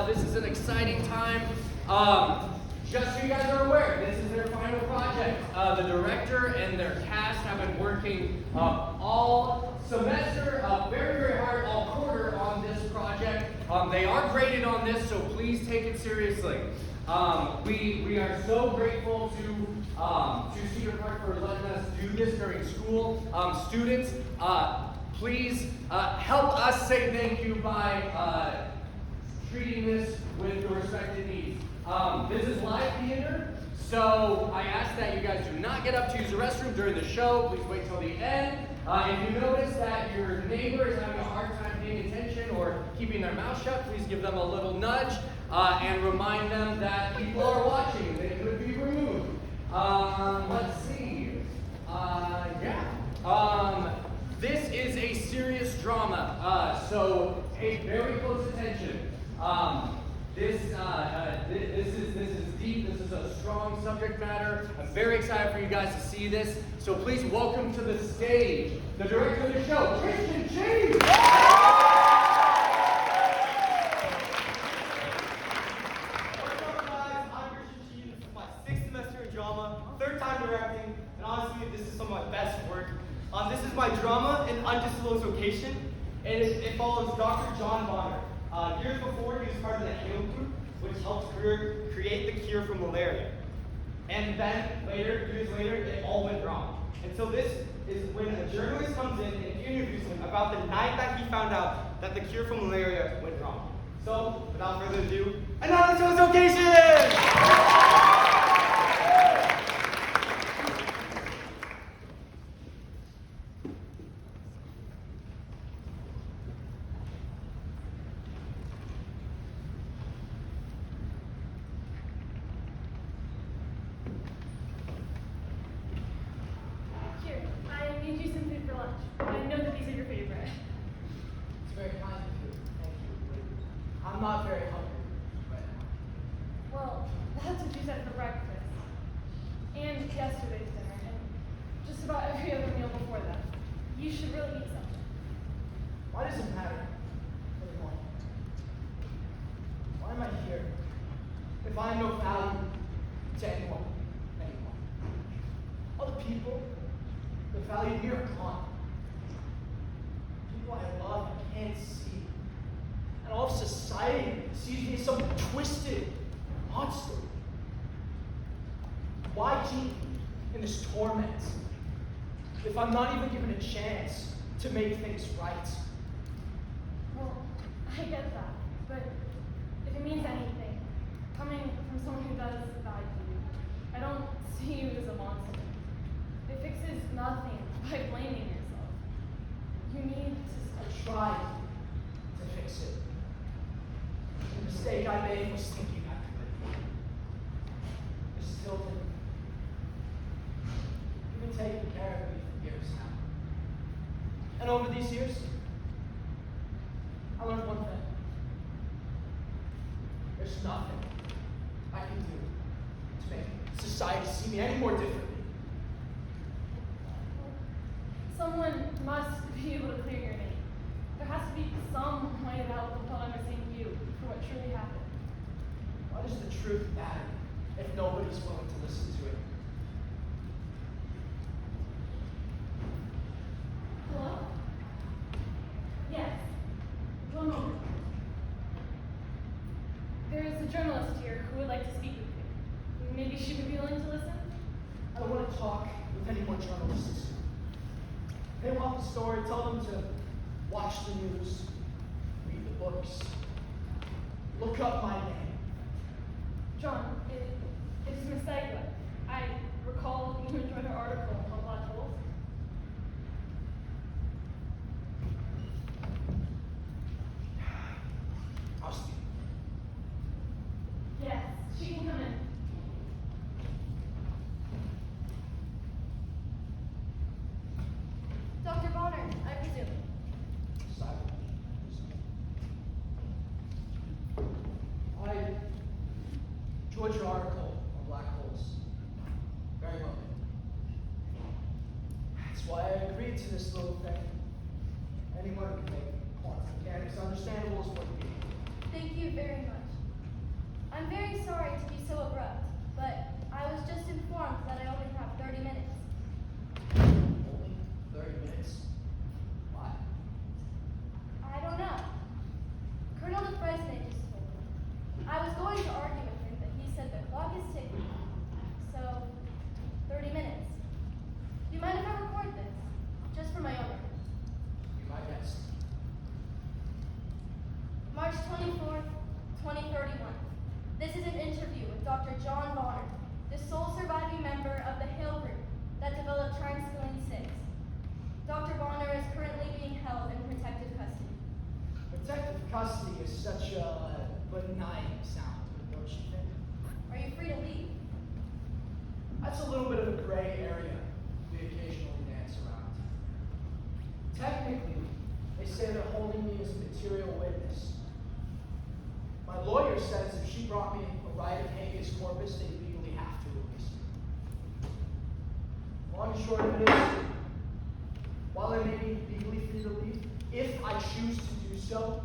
This is an exciting time. Just so you guys are aware, this is their final project. The director and their cast have been working all semester, very, very hard, all quarter on this project. They are graded on this, so please take it seriously. We are so grateful to Cedar Park for letting us do this during school. Students, please help us say thank you by treating this with your respect it needs. This is live theater, so I ask that you guys do not get up to use the restroom during the show. Please wait till the end. If you notice that your neighbor is having a hard time paying attention or keeping their mouth shut, please give them a little nudge and remind them that people are watching. They could be removed. Let's see. This is a serious drama, so pay very close attention. This is deep. This is a strong subject matter. I'm very excited for you guys to see this. So please welcome to the stage the director of the show, Christian James. What's up, guys? I'm Christian Cheese. This is my 6th semester in drama, 3rd time directing, and honestly, this is some of my best work. This is my drama in Undisclosed location, and it follows Dr. John Bonner. Years before, he was part of the HALO group, which helped create the cure for malaria. And then years later, it all went wrong. And so this is when a journalist comes in and interviews him about the night that he found out that the cure for malaria went wrong. So, without further ado, an Undisclosed location! I'm not very hungry right now. Well, that's what you said for breakfast. And yesterday's dinner, and just about every other meal before that. You should really eat something. Why does it matter anymore? Why am I here if I have no value to anyone anymore? All the people that value me are gone. People I love and can't see. And all of society sees me as some twisted monster. Why keep in this torment if I'm not even given a chance to make things right? Well, I get that, but if it means anything, coming from someone who does value you, I don't see you as a monster. It fixes nothing by blaming yourself. You need to I tried to fix it. The mistake I made was thinking I could. I still didn't. You've been taking care of me for years now. And over these years, I learned one thing. There's nothing I can do to make society see me any more differently. Someone must be able to clear your name. There has to be some way to help people understand you for what truly happened. Why does the truth matter if nobody's willing to listen to it? Hello? Yes. One moment. There is a journalist here who would like to speak with you. Maybe she would be willing to listen? I don't want to talk with any more journalists. They want the story, tell them to watch the news, read the books, look up my name. John, it's Miss Segla. I recall you enjoyed her article on black holes. I'll speak. Yes, she can come in. Dr. Bonner, I presume. I enjoyed your article on black holes very well. That's why I agreed to this little thing. Anyone can make quantum mechanics understandable is what we need. Thank you very much. I'm very sorry to be so abrupt, but I was just informed that I only have 30 minutes. Only 30 minutes? Why? I don't know. Colonel the President just told me. I was going to argue with him, but he said the clock is ticking. So, 30 minutes. Do you mind if I record this? Just for my own record. Be my guest. March 24th, 2031. This is an interview with Dr. John Bonner, the sole surviving member of the Hale group that developed Triamcinolone 6. Dr. Bonner is currently being held in protective custody. Protective custody is such a benign sound, don't you think? Are you free to leave? That's a little bit of a gray area we occasionally dance around. Technically, they say they're holding me as a material witness. My lawyer says if she brought me a right of habeas corpus, they legally have to release me. Long and short of it is, while I may be legally free to leave, if I choose to do so,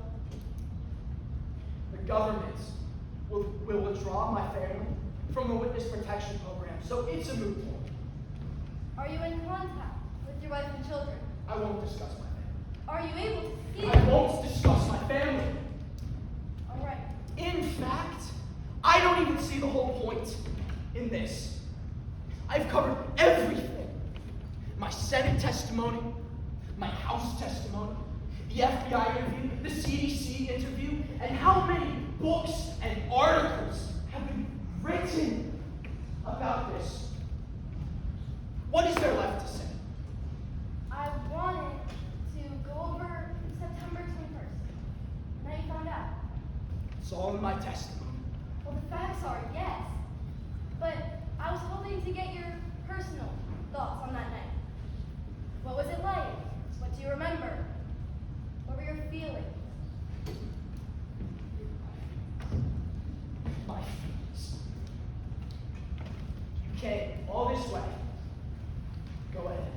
the government will withdraw my family from the witness protection program, so it's a moot point. Are you in contact with your wife and children? I won't discuss my family. Are you able to see I them? won't discuss my family. All right. In fact, I don't even see the whole point in this. I've covered everything. My Senate testimony, my House testimony, the FBI interview, the CDC interview, and how many books and articles have been written about this. What is there left to say? I wanted to go over September 21st. Now you found out. It's all in my testimony. Well, the facts are yes. But I was hoping to get your personal thoughts on that night. What was it like? What do you remember? What were your feelings? My feelings. You came all this way. Go ahead.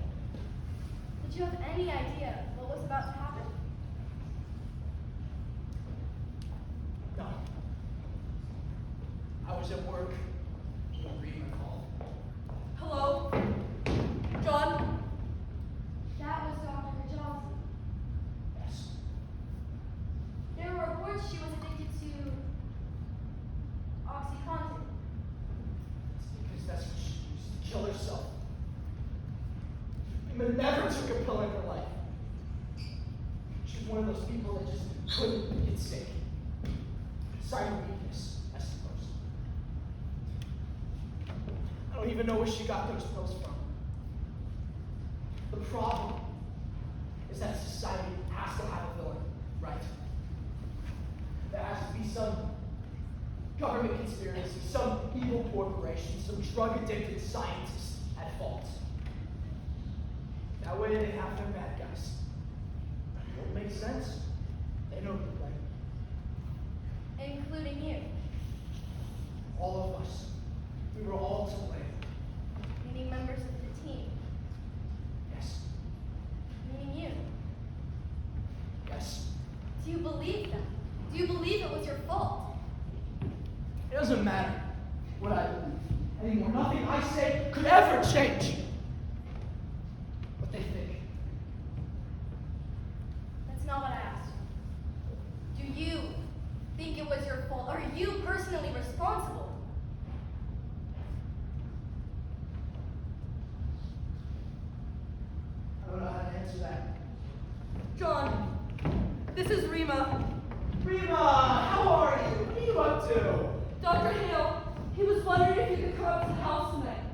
Did you have any idea what was about to happen? No. I was at work when Rima called. Hello? John? That was Dr. Johnson. Yes. There were reports she was addicted to OxyContin. It's because that's what she used to kill herself. Rima never took a pill in her life. She's one of those people that just couldn't get sick. Sign of weakness, I suppose. I don't even know where she got those pills from. The problem is that society has to have a villain, right? There has to be some government conspiracy, some evil corporation, some drug-addicted scientist at fault. That way they have their bad guys. It makes sense. They know the way. Including you. All of us. We were all to blame. Meaning members of the team. Yes. Meaning you. Yes. Do you believe them? Do you believe it was your fault? It doesn't matter what I believe anymore. Nothing I say could ever change what they think. That's not what I asked you. Do you think it was your fault? Are you personally responsible? I don't know how to answer that. John, this is Rima. Rima, how are you? What are you up to? Dr. Hale, he was wondering if you could come up to the house tonight.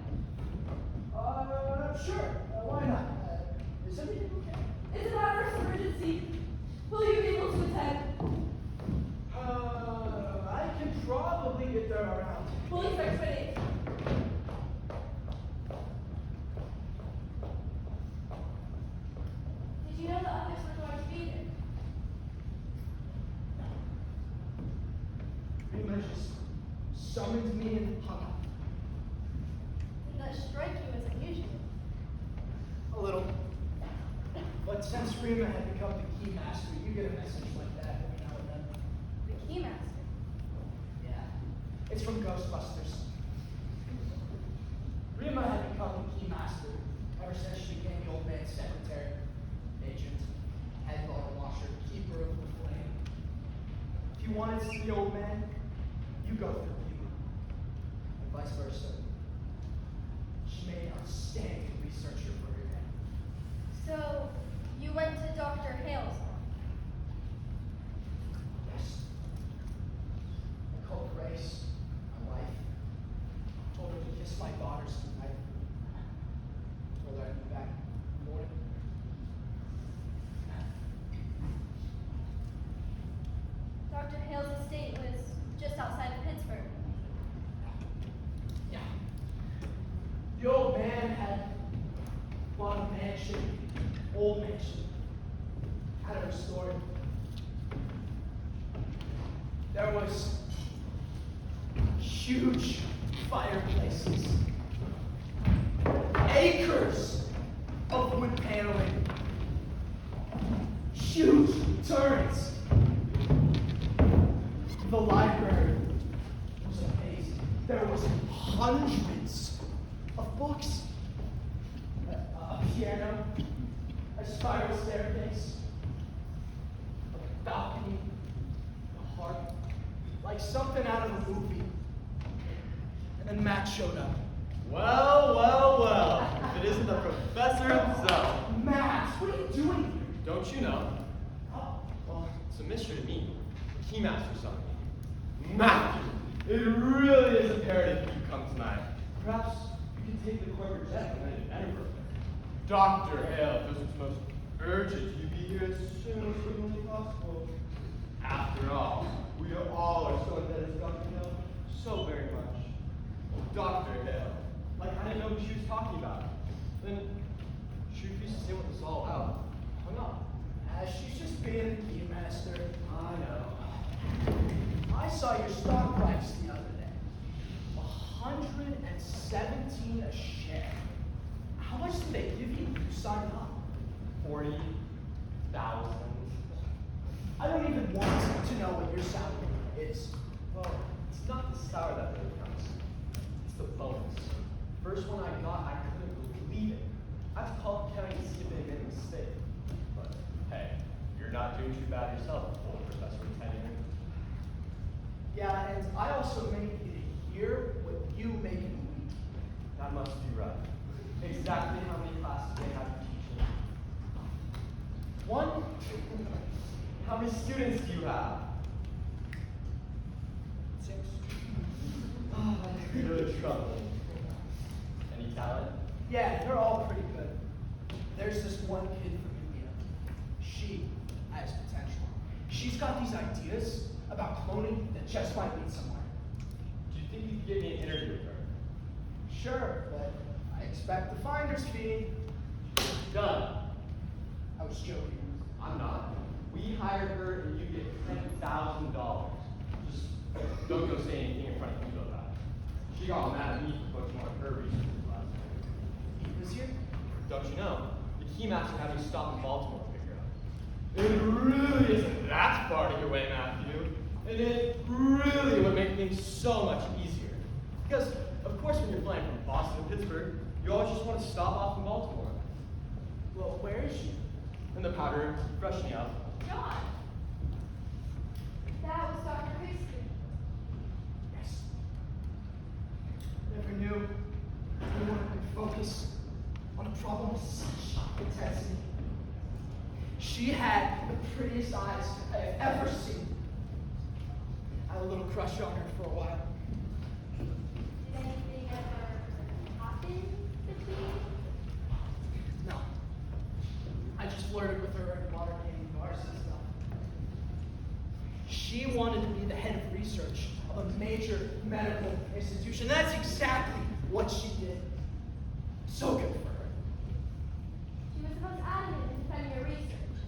Sure. Why not? Is everything okay? It's a matter of emergency. Will you be able to attend? I can probably get there around. We'll expect by 8. Did you know the others were going to be there? Rima just summoned me and hung up. Didn't that strike you as unusual? A little. But since Rima had become the key master, you get a message like that every now and then. The key master. Yeah. It's from Ghostbusters. Rima had become the key master ever since she became the old man's secretary, agent, head bottle washer, keeper of the flame. If you wanted to see the old man, you go through Rima, and vice versa. She made an outstanding researcher for her day. So, you went to Dr. Hale's one? Yes. I called Grace, my wife. Told her to kiss my daughters tonight. Told her I'd be back in the morning. Dr. Hale's estate was just outside of Pittsburgh. Yeah. The old man had bought a mansion, old mansion, had it restored. There was huge fireplaces, acres of wood paneling, huge turrets. The library was amazing. There was hundreds of books, a piano, a spiral staircase, a balcony, a harp, like something out of a movie. And then Matt showed up. Well, well, well. If it isn't the professor himself. Matt, what are you doing here? Don't you know? Oh, Well, it's a mystery to me. The Keymaster's son. Matthew, it really is imperative that you come tonight. Perhaps you can take the corporate jet and head to Edinburgh. Dr. Hale, if it's most urgent, you be here as soon as humanly possible. After all, we all are so indebted to Dr. Hale so very much. Dr. Hale, like I didn't know who she was talking about. Then she refused to say what this is all about. Why not? she's just being the key master. I know. I saw your stock price the other day. 117 a share. How much did they give you when you signed up? 40,000. I don't even want to know what your salary is. Well, it's not the salary that really counts. It's the bonus. First one I got, I couldn't believe it. I've called county to see if they made a mistake. But hey, you're not doing too bad yourself, old Professor Tenure. Yeah, and I also make it a year what you make in a week. That must be right. Exactly how many classes they have you teaching? One? How many students do you have? 6. Good trouble. Any talent? Yeah, they're all pretty good. There's this one kid from India. She has potential. She's got these ideas about cloning that just might lead somewhere. Do you think you could get me an interview with her? Sure, but I expect the finder's fee. Done. I was joking. I'm not. We hired her and you get $10,000. Just don't go say anything in front of people about it. She got mad at me for putting one of her research last night. He was here? Don't you know? The Keymaster had me stop in Baltimore to figure out. It really isn't that far to your way, Matthew. And it really would make things so much easier. Because, of course, when you're flying from Boston to Pittsburgh, you always just want to stop off in Baltimore. Well, where is she? In the powder room, freshening up. John! That was Dr. Priestley. Yes. Never knew anyone could focus on a problem of such intensity. She had the prettiest eyes I have ever seen. I had a little crush on her for a while. Did anything ever happen between? No. I just flirted with her at water game bars and stuff. She wanted to be the head of research of a major medical institution. That's exactly what she did. So good for her. She was the most adamant in defending your research,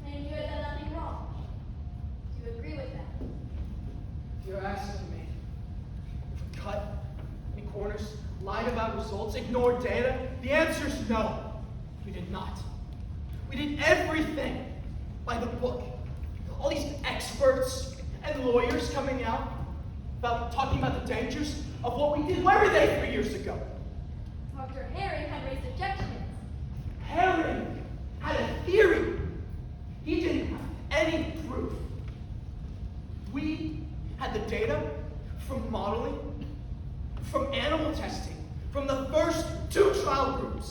and you had done nothing wrong. Do you agree with that? If you're asking me, if we cut any corners, lied about results, ignored data, the answer is no. We did not. We did everything by the book. All these experts and lawyers coming out. about talking about the dangers of what we did. Where were they 3 years ago? Dr. Herring had raised objections. Herring had a theory. He didn't have any proof. We had the data from modeling, from animal testing, from the first 2 trial groups.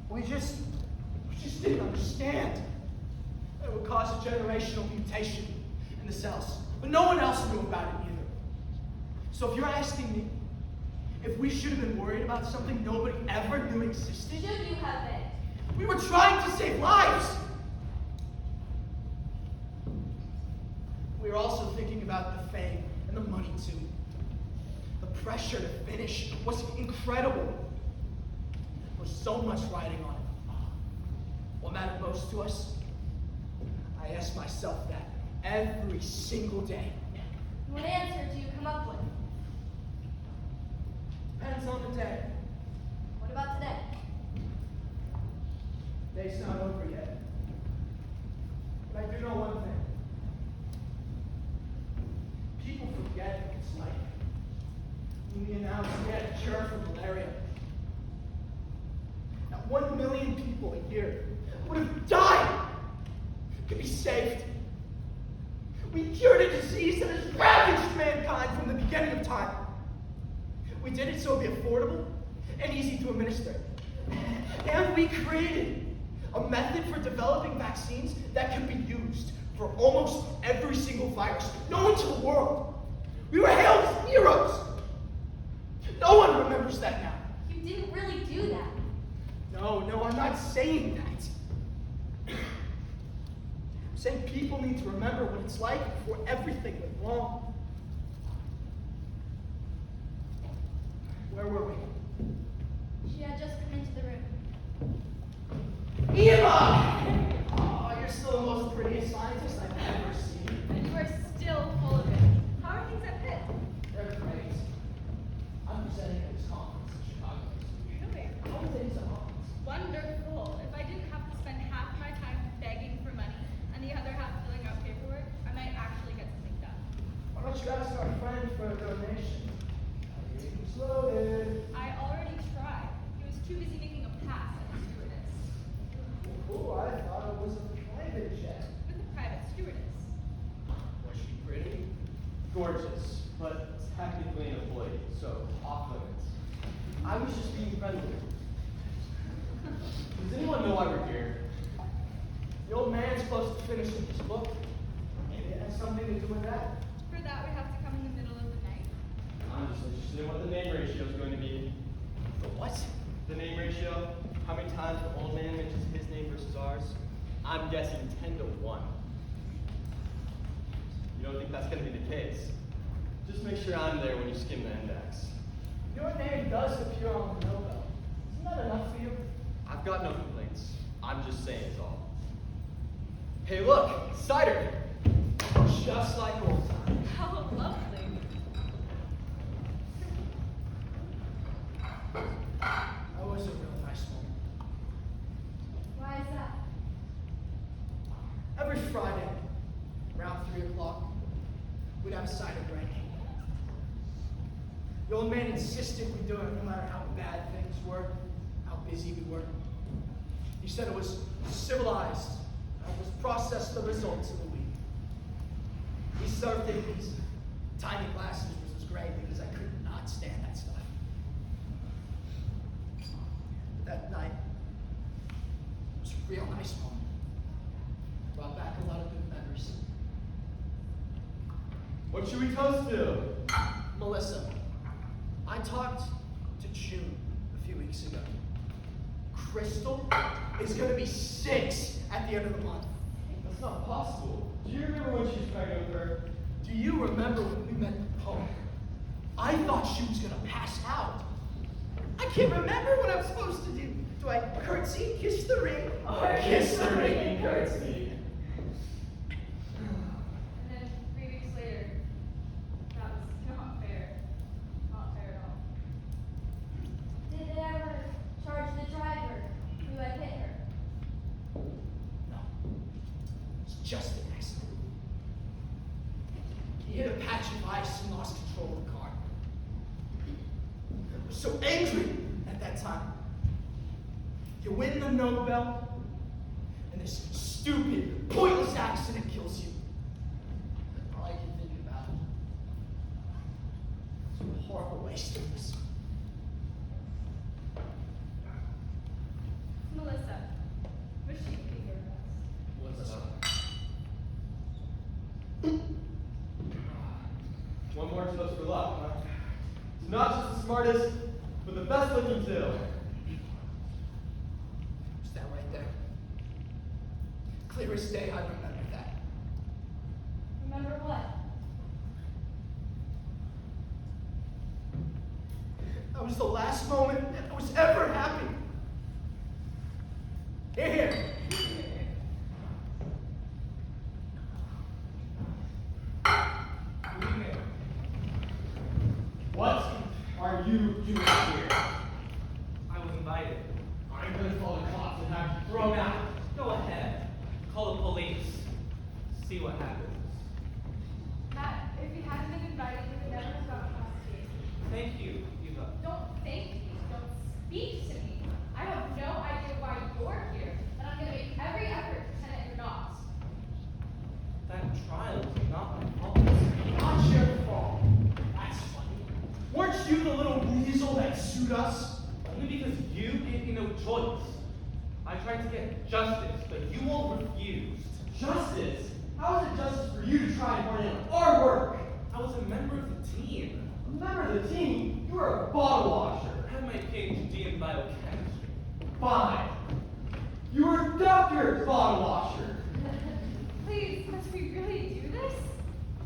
We just didn't understand that it would cause a generational mutation in the cells. But no one else knew about it either. So if you're asking me if we should have been worried about something nobody ever knew existed, Should you have been? we were trying to save lives. We were also thinking about the fame and the money too. The pressure to finish was incredible. There was so much riding on it. What mattered most to us? I asked myself that every single day. What answer do you come up with? Depends on the day. What about today? Day's not over yet. But I do know one thing. People forget what it's like when we announced we had a cure for malaria. Now, 1 million people a year would have died could be saved. We cured a disease that has ravaged mankind from the beginning of time. We did it so it would be affordable and easy to administer. And we created a method for developing vaccines that could be used for almost every single virus known to the world. We were hailed as heroes. No one remembers that now. You didn't really do that. No, I'm not saying that. I'm saying people need to remember what it's like before everything went wrong. Where were we? She had just come into the room. Eva! Oh, you're still the most prettiest scientist I've ever seen. And you are still full of it. How are things at Pitt? They're great. I'm presenting at this conference in Chicago. Really? How are things at home? Wonderful. If I didn't have to spend half my time begging for money and the other half filling out paperwork, I might actually get something done. Why don't you ask our friend for a donation? It's loaded. I already tried. He was too busy making a pass at the stewardess. Oh, I thought it was a private jet. With a private stewardess. Was she pretty? Gorgeous, but technically an employee, so off limits. I was just being friendly. Does anyone know why we're here? The old man's supposed to finish his book. Maybe it has something to do with that. For that, we have to come in the middle of the night. I'm just interested in what the name ratio is going to be. The what? The name ratio? How many times the old man mentions his name versus ours? I'm guessing 10 to 1. You don't think that's going to be the case? Just make sure I'm there when you skim the index. Your name does appear on the note, though. Isn't that enough for you? I've got no complaints. I'm just saying it's all. Hey, look, cider. Just like old times. How lovely. That was a real nice moment. Why is that? Every Friday, around 3 o'clock, we'd have a cider break. The old man insisted we do it no matter how bad things were, how busy we were. He said it was civilized, and it was process the results of the week. He served it in these tiny glasses, which was great because I could not stand that stuff. That night was a real nice moment. Brought back a lot of good memories. What should we toast to? Melissa, I talked to June a few weeks ago. Crystal is going to be 6 at the end of the month. That's not possible. Do you remember when she was pregnant with her? Do you remember when we met at home? I thought she was going to pass out. I can't remember what I'm supposed to do. Do I curtsy, kiss the ring, or kiss the ring and curtsy? And then 3 weeks later, that was not fair. Not fair at all. Did they ever charge the driver who had hit her? No. It's just an accident. ice and lost control of the car. I was so angry at that time. You win the Nobel, and this stupid, pointless accident kills you. All I can think about is what a horrible waste of this. Melissa, wish you could be here with us. What's up? One more toast for luck, huh? It's not just the smartest, but the best looking too. Is that right there? Clear as day, I remember that. Remember what? That was the last moment that I was ever happy. Here. What are you doing here? I was invited. I'm gonna call the cops and have you thrown out. Go ahead. Call the police. See what happens. Matt, if you hadn't been invited, you would never have gotten past the gate. Thank you, Eva. Don't thank me. Don't speak to me. I have no idea why you're here, and I'm going to make every effort to pretend you're not. That trial is not my fault. Not your fault. That's funny. Weren't you the little weasel that sued us? Only because you gave me no choice. I tried to get justice, but you all refused. Justice? How is it justice for you to try and party on our work? I was a member of the team. A member of the team? You were a bottle washer. I had my PhD in biochemistry. Fine. You were a doctor's bottle washer. Please, must we really do this?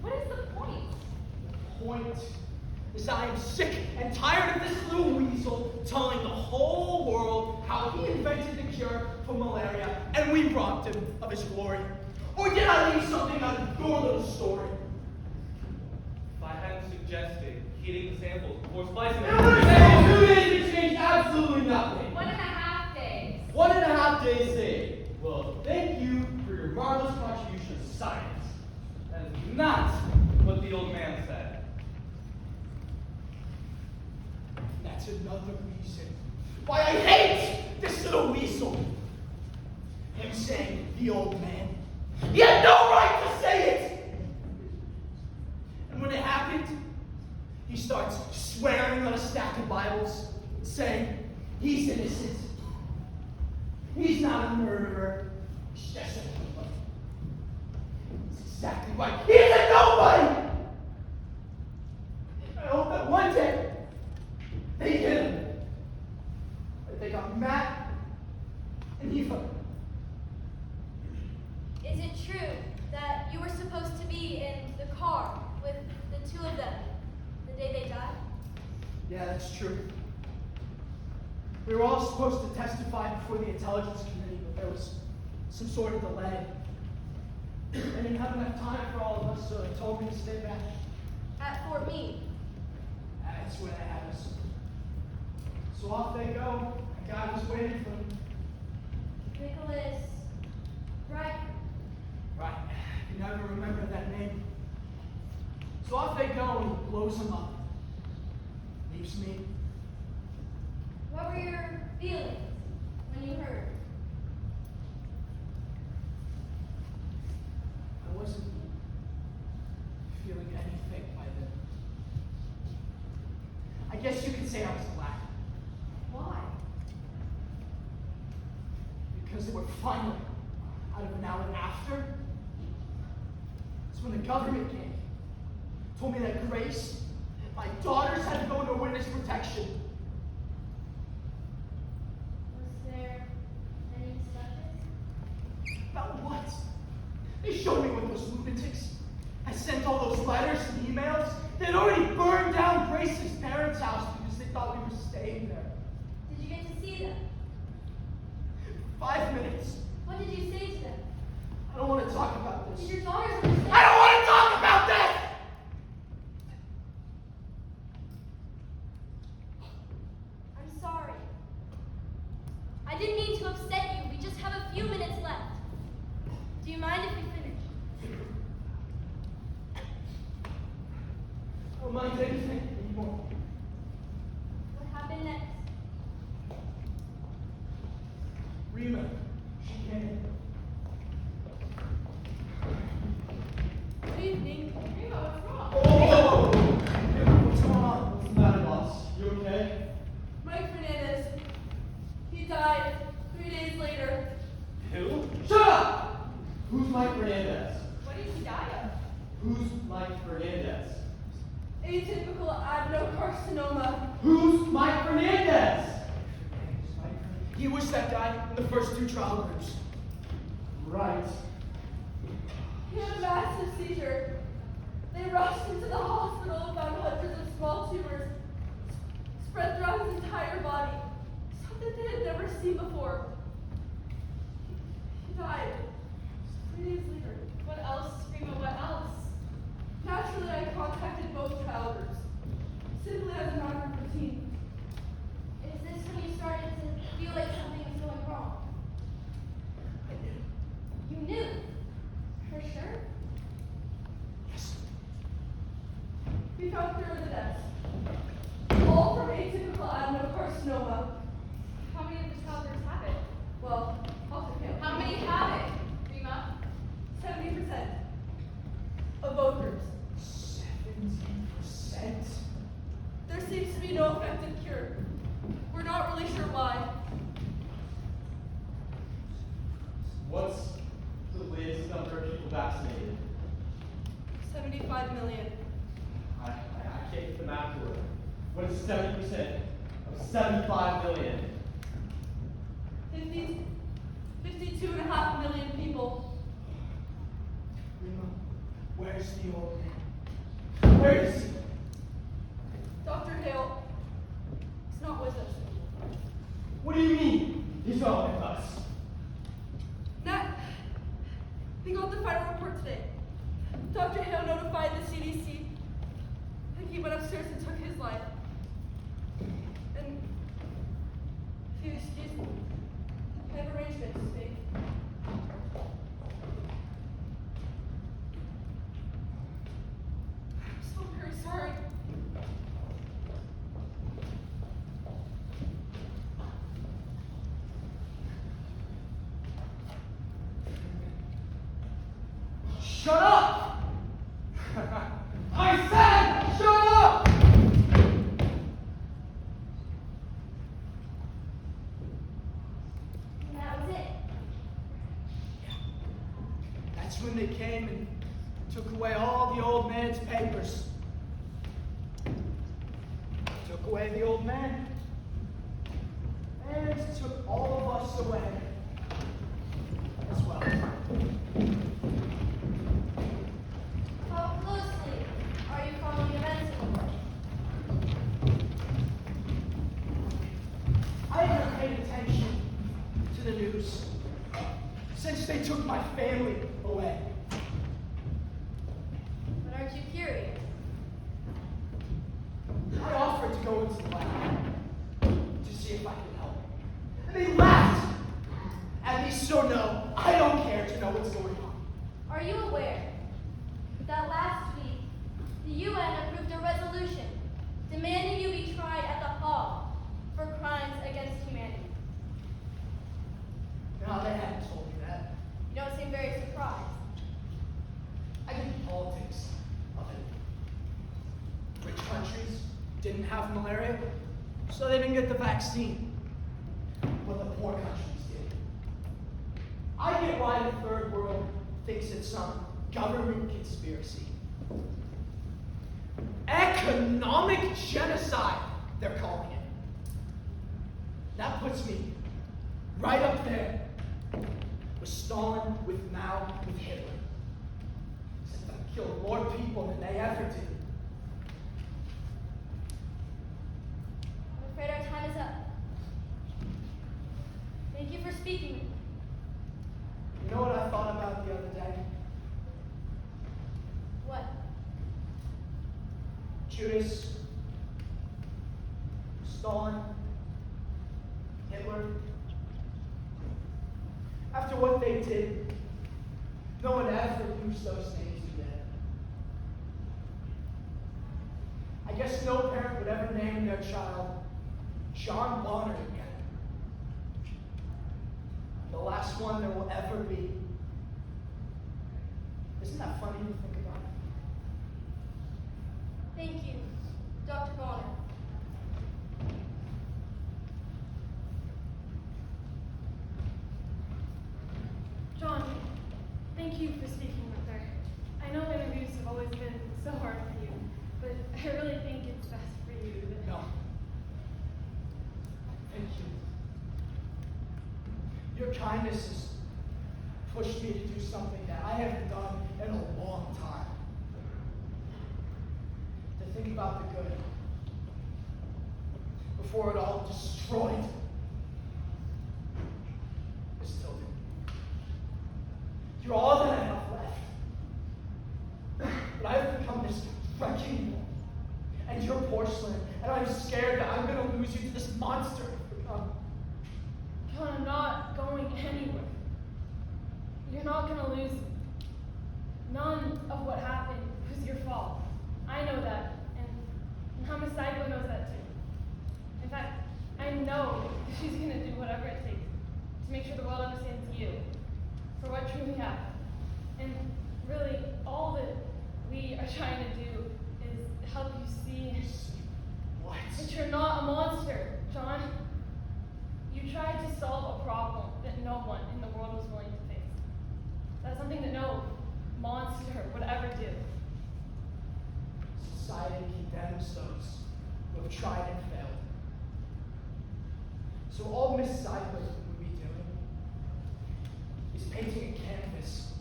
What is the point? Point is I am sick and tired of this little weasel telling the whole world how he invented the cure for malaria and we robbed him of his glory. Or did I leave something out of your little story? If I hadn't suggested heating the samples before splicing It would have taken 2 days to change absolutely nothing. 1.5 days. 1.5 days saved. Well, thank you for your marvelous contribution to science. That is not what the old man said. That's another reason why I hate this little weasel. Him saying the old man. He had no right to say it! And when it happened, he starts swearing on a stack of Bibles, saying he's innocent. He's not a murderer. He's just a nobody. That's exactly right. He's a nobody! I hope that one day they get him. That they got Matt and Eva. Is it true that you were supposed to be in the car with the two of them the day they died? Yeah, that's true. We were all supposed to testify before the intelligence committee, but there was some sort of delay. They didn't have enough time for all of us, so they told me to stay back. At Fort Meade. That's where they had us. So off they go. A guy was waiting for them. Nicholas. Right. Right. I can never remember that name. So off they go and he blows them up. Leaves me. What were your feelings when you heard? I wasn't feeling anything by then. I guess you could say I was glad. Why? Because they were finally out of an hour after. It's when the government came. Told me that Grace, my daughters had to go into witness protection. Was there any discussions? About what? They showed me what those lunatics had sent all those letters and emails. They'd already burned down Grace's parents' house because they thought we were staying there. Did you get to see them? 5 minutes. What did you say to them? I don't want to talk about Did this. your daughters understand? I don't want to talk about this! I'm sorry. I didn't mean to upset you. We just have a few minutes left. Do you mind if we finish? don't mind anything anymore. What happened next? Rima, she came in. Good evening. Rima, what's wrong? Oh! What's going on? What's the matter, boss? You okay? Mike Fernandez. He died 3 days later. Who? Shut up! Who's Mike Fernandez? What did he die of? Who's Mike Fernandez? Atypical adenocarcinoma. Who's Mike Fernandez? He was that guy in the first 2 trial groups. Right. He had a massive seizure. They rushed him to the hospital and found hundreds of small tumors spread throughout his entire body. Something they had never seen before. He died 3 days later. What else, Rima? What else? Naturally, I contacted both trial groups, simply as a matter of routine. Is this when you started to feel like something was going wrong? I knew. You knew? For sure? Yes. We found 3 of the deaths, all from atypical adenocarcinoma. How many of the trial groups have it? Well, I'll take it. How many have it, Rima? 70% of both groups. 70%? There seems to be no effective cure. We're not really sure why. What's the latest number of people vaccinated? 75 million. I can't get the math to work. What is 70% of 75 million? 52.5 million people. Rima, where's the old man? Where is he? Dr. Hale is not with us. What do you mean? He's not with us. Nat, we got the final report today. Dr. Hale notified the CDC. And he went upstairs and took his life. And if you excuse me, I have arrangements to make. I'm so very sorry. Shut up! I said, shut up! And that was it. That's when they came and took away all the old man's papers. Took away the old man. And took all of us away as well. How closely are you following events in the world? I haven't paid attention to the news since they took my family away. But aren't you curious? I offered to go into the lab to see if I could help. And they laughed at me, so no, I don't care to know what's going on. Are you aware that last week the UN approved a resolution demanding you be tried at the Hague for crimes against humanity? No, they haven't told me that. You don't seem very surprised. I get the politics of it. Rich countries didn't have malaria, so they didn't get the vaccine. But the poor countries did. I get why the third world thinks it's some government conspiracy. Economic genocide, they're calling it. That puts me right up there with Stalin, with Mao, with Hitler. Except I killed more people than they ever did. I'm afraid our time is up. Thank you for speaking. You know what I thought about the other day? What? Judas, Stalin, Hitler. After what they did, no one ever used those names again. guess no parent would ever name their child John Bonner again. The last one there will ever be. Isn't that funny to think about? Thank you, Dr. Bonner. John, thank you for speaking with her. I know interviews have always been so hard for you, but I really think it's best for you that... No. Thank you. Your kindness has pushed me to do something that I haven't done in a long time. To think about the good before it all destroyed. I still do. You're all that I have left. But I've become this wrecking ball and your porcelain, and I'm scared that I'm going to lose you to this monster. John, I'm not going anywhere. You're not going to lose me. None of what happened was your fault. I know that, and Mama Saigo knows that too. In fact, I know that she's going to do whatever it takes to make sure the world understands you for what truly happened. And really, all that we are trying to do is help you see What? that you're not a monster, John. You tried to solve a problem that no one in the world was willing to face. That's something that no monster would ever do. Society condemns those who have tried and failed. So all Miss Saigo would be doing is painting a canvas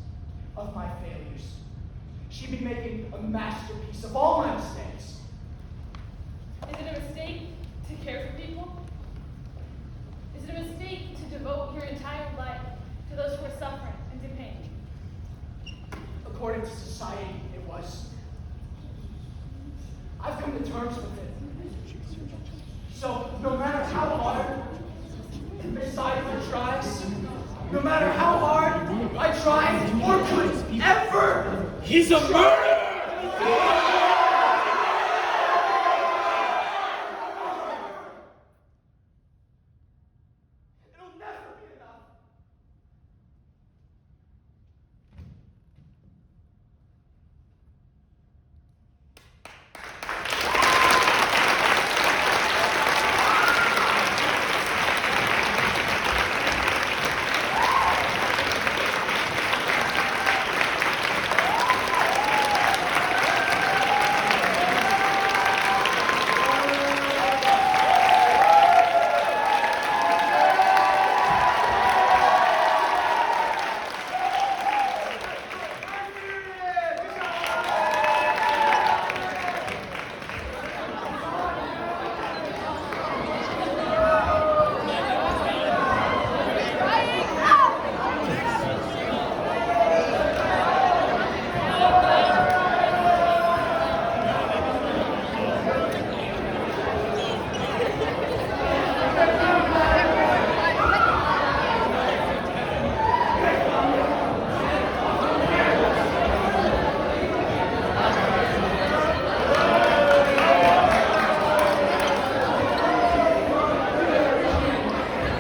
of my failures. She'd be making a masterpiece of all my mistakes. Is it a mistake to care for people? Is it a mistake to devote your entire life to those who are suffering and in pain? According to society, it was. I've come to terms with it. So no matter how hard Miss Saigo tries, no matter how hard I tried or could ever, He's a murderer!